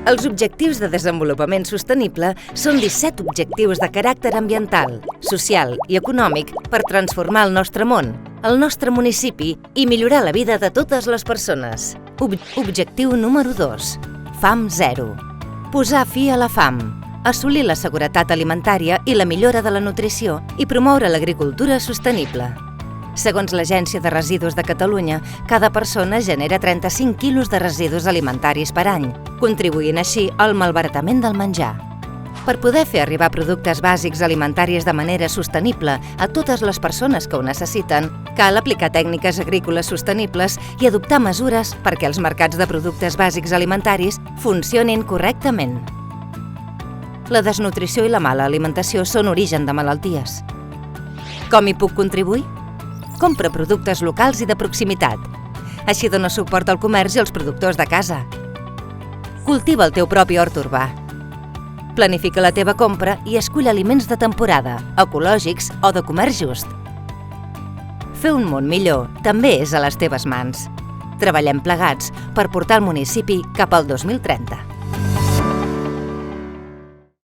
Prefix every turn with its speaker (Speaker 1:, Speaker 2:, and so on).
Speaker 1: Els objectius de desenvolupament sostenible són 17 objectius de caràcter ambiental, social i econòmic per transformar el nostre món, el nostre municipi i millorar la vida de totes les persones. Objectiu número 2. Fam zero. Posar fi a la fam, assolir la seguretat alimentària i la millora de la nutrició i promoure l'agricultura sostenible. Segons l'Agència de Residus de Catalunya, cada persona genera 35 quilos de residus alimentaris per any, contribuint així al malbaratament del menjar. Per poder fer arribar productes bàsics alimentaris de manera sostenible a totes les persones que ho necessiten, cal aplicar tècniques agrícoles sostenibles i adoptar mesures perquè els mercats de productes bàsics alimentaris funcionin correctament. La desnutrició i la mala alimentació són origen de malalties. Com hi puc contribuir? Compra productes locals i de proximitat. Així dona suport al comerç i als productors de casa. Cultiva el teu propi hort urbà. Planifica la teva compra i escull aliments de temporada, ecològics o de comerç just. Fer un món millor també és a les teves mans. Treballem plegats per portar el municipi cap al 2030.